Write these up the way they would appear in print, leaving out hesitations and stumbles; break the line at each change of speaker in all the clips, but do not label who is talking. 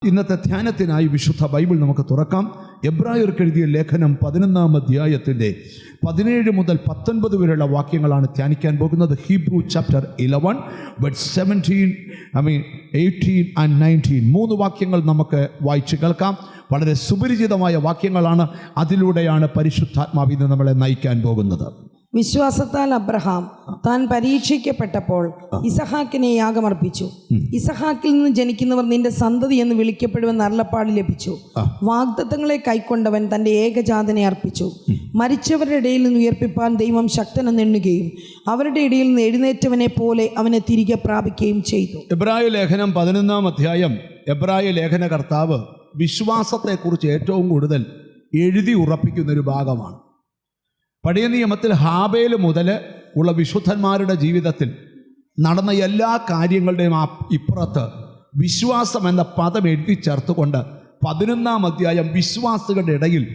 ഇന്നത്തെ ധ്യാനത്തിനായി വിശുദ്ധ ബൈബിൾ നമുക്ക് തുറക്കാം. എബ്രായർക്ക് എഴുതിയ ലേഖനം 11-ാം അധ്യായത്തിൻ്റെ 17 മുതൽ 19 വരെയുള്ള വാക്യങ്ങളാണ് ധ്യാനിക്കാൻ പോകുന്നത്. ഹീബ്രു ചാപ്റ്റർ 11 വേഴ്സ് 17, 18 and 19 3 വാക്യങ്ങൾ നമുക്ക് വായിച്ച് കേൾക്കാം. വളരെ സുപരിചിതമായ വാക്യങ്ങളാണ്. അതിലൂടെയാണ് പരിശുദ്ധാത്മാവ് ഇന്ന് നമ്മളെ നയിക്കാൻ പോകുന്നത്.
വിശ്വാസത്താൽ അബ്രഹാം താൻ പരീക്ഷിക്കപ്പെട്ടപ്പോൾ ഇസഹാക്കിനെ യാഗമർപ്പിച്ചു. ഇസഹാക്കിൽ നിന്ന് ജനിക്കുന്നവർ നിന്റെ സന്തതി എന്ന് വിളിക്കപ്പെടുമെന്ന് അരുളപ്പാട് ലഭിച്ചു. വാഗ്ദത്തങ്ങളെ കൈക്കൊണ്ടവൻ തന്റെ ഏകജാതനെ അർപ്പിച്ചു. മരിച്ചവരുടെ ഇടയിൽ നിന്ന് ഉയർപ്പിപ്പാൻ ദൈവം ശക്തനെന്ന് എണ്ണുകയും അവരുടെ ഇടയിൽ നിന്ന് എഴുന്നേറ്റവനെ പോലെ അവനെ തിരികെ പ്രാപിക്കുകയും ചെയ്തു.
എബ്രായ ലേഖനം 11-ാം അധ്യായം എബ്രായ ലേഖന കർത്താവ് വിശ്വാസത്തെക്കുറിച്ച് ഏറ്റവും കൂടുതൽ എഴുതി ഉറപ്പിക്കുന്നൊരു ഭാഗമാണ്. പഴയ നിയമത്തിൽ ഹാബേൽ മുതൽ ഉള്ള വിശുദ്ധന്മാരുടെ ജീവിതത്തിൽ നടന്ന എല്ലാ കാര്യങ്ങളുടെയും ഇപ്പുറത്ത് വിശ്വാസം എന്ന പദം എഴുതി ചേർത്തുകൊണ്ട് 11-ാം അധ്യായം വിശ്വാസികളുടെ ഇടയിൽ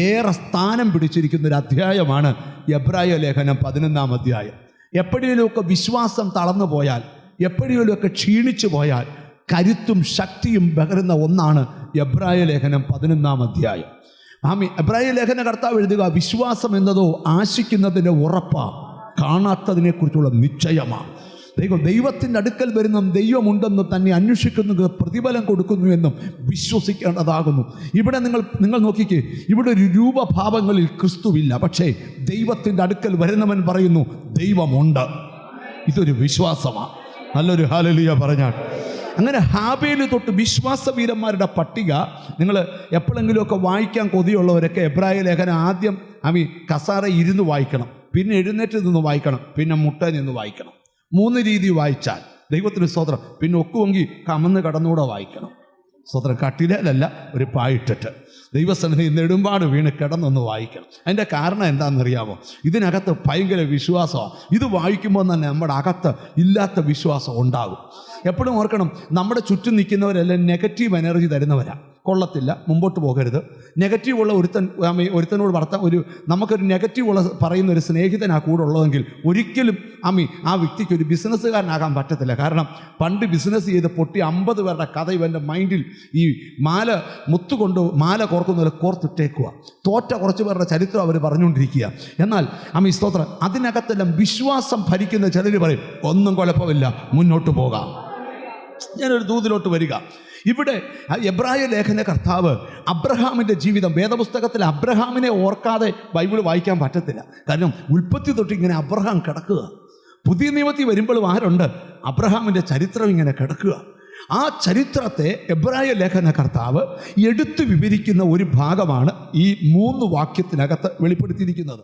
ഏറെ സ്ഥാനം പിടിച്ചിരിക്കുന്നൊരു അധ്യായമാണ് എബ്രായ ലേഖനം 11-ാം അധ്യായം. എപ്പോഴേലുമൊക്കെ വിശ്വാസം തളർന്നു പോയാൽ, എപ്പോഴേലുമൊക്കെ ക്ഷീണിച്ചു പോയാൽ കരുത്തും ശക്തിയും പകരുന്ന ഒന്നാണ് എബ്രായ ലേഖനം 11-ാം അധ്യായം. എബ്രായ ലേഖന കർത്താവ് എഴുതുക, വിശ്വാസം എന്നതോ ആശിക്കുന്നതിൻ്റെ ഉറപ്പാ, കാണാത്തതിനെക്കുറിച്ചുള്ള നിശ്ചയമാണ്. ദൈവത്തിൻ്റെ അടുക്കൽ വരുന്ന ദൈവമുണ്ടെന്നും തന്നെ അന്വേഷിക്കുന്നത് പ്രതിഫലം കൊടുക്കുന്നുവെന്നും വിശ്വസിക്കേണ്ടതാകുന്നു. ഇവിടെ നിങ്ങൾ നോക്കിക്കേ, ഇവിടെ ഒരു രൂപഭാവങ്ങളിൽ ക്രിസ്തുവില്ല. പക്ഷേ ദൈവത്തിൻ്റെ അടുക്കൽ വരുന്നവൻ പറയുന്നു ദൈവമുണ്ട്. ഇതൊരു വിശ്വാസമാണ്. നല്ലൊരു ഹല്ലേലൂയ പറഞ്ഞാൽ. അങ്ങനെ ഹാബേൽ തൊട്ട് വിശ്വാസവീരന്മാരുടെ പട്ടിക നിങ്ങൾ എപ്പോഴെങ്കിലുമൊക്കെ വായിക്കാൻ കൊതിയുള്ളവരൊക്കെ എബ്രായ ലേഖനം ആദ്യം കസാര ഇരുന്ന് വായിക്കണം, പിന്നെ എഴുന്നേറ്റ് നിന്ന് വായിക്കണം, പിന്നെ മുട്ട നിന്ന് വായിക്കണം. 3 രീതി വായിച്ചാൽ ദൈവത്തിന് സ്തോത്രം. പിന്നെ ഒക്കുമെങ്കിൽ കമന്ന് കടന്നുകൂടെ വായിക്കണം. സ്തോത്രം. കട്ടിലല്ല, ഒരു പായിട്ടിട്ട് ദൈവസന്നിധി നെടുമ്പാട് വീണ് കിടന്നൊന്ന് വായിക്കണം. അതിൻ്റെ കാരണം എന്താണെന്നറിയാമോ? ഇതിനകത്ത് ഭയങ്കര വിശ്വാസമാണ്. ഇത് വായിക്കുമ്പോൾ തന്നെ നമ്മുടെ അകത്ത് ഇല്ലാത്ത വിശ്വാസം ഉണ്ടാകും. എപ്പോഴും ഓർക്കണം, നമ്മുടെ ചുറ്റും നിൽക്കുന്നവരെല്ലാം നെഗറ്റീവ് എനർജി തരുന്നവരാണ്. കൊള്ളത്തില്ല, മുമ്പോട്ട് പോകരുത്, നെഗറ്റീവുള്ള ഒരുത്തനോട് നമുക്കൊരു നെഗറ്റീവുള്ള പറയുന്ന ഒരു സ്നേഹിതനാണ് കൂടെ ഉള്ളതെങ്കിൽ ഒരിക്കലും ആ വ്യക്തിക്ക് ഒരു ബിസിനസ്സുകാരനാകാൻ പറ്റത്തില്ല. കാരണം പണ്ട് ബിസിനസ് ചെയ്ത് പൊട്ടി 50 പേരുടെ കഥ ഇവൻ്റെ മൈൻഡിൽ ഈ മാല കോർക്കുന്നവരെ കോർത്തിട്ടേക്കുക. തോറ്റ കുറച്ച് പേരുടെ ചരിത്രം അവർ പറഞ്ഞുകൊണ്ടിരിക്കുക. എന്നാൽ സ്തോത്രം, അതിനകത്തെല്ലാം വിശ്വാസം ഭരിക്കുന്ന ചിലർ പറയും ഒന്നും കുഴപ്പമില്ല, മുന്നോട്ട് പോകാം. ഞാനൊരു ദൂതിലോട്ട് വരിക. ഇവിടെ എബ്രായ ലേഖന കർത്താവ് അബ്രഹാമിൻ്റെ ജീവിതം, വേദപുസ്തകത്തിൽ അബ്രഹാമിനെ ഓർക്കാതെ ബൈബിൾ വായിക്കാൻ പറ്റത്തില്ല. കാരണം ഉൽപ്പത്തി തൊട്ട് ഇങ്ങനെ അബ്രഹാം കിടക്കുക. പുതിയ നിയമത്തിൽ വരുമ്പോഴും ആരുണ്ട്? അബ്രഹാമിൻ്റെ ചരിത്രം ഇങ്ങനെ കിടക്കുക. ആ ചരിത്രത്തെ എബ്രായ ലേഖന കർത്താവ് എടുത്തു വിവരിക്കുന്ന ഒരു ഭാഗമാണ് ഈ 3 വാക്യത്തിനകത്ത് വെളിപ്പെടുത്തിയിരിക്കുന്നത്.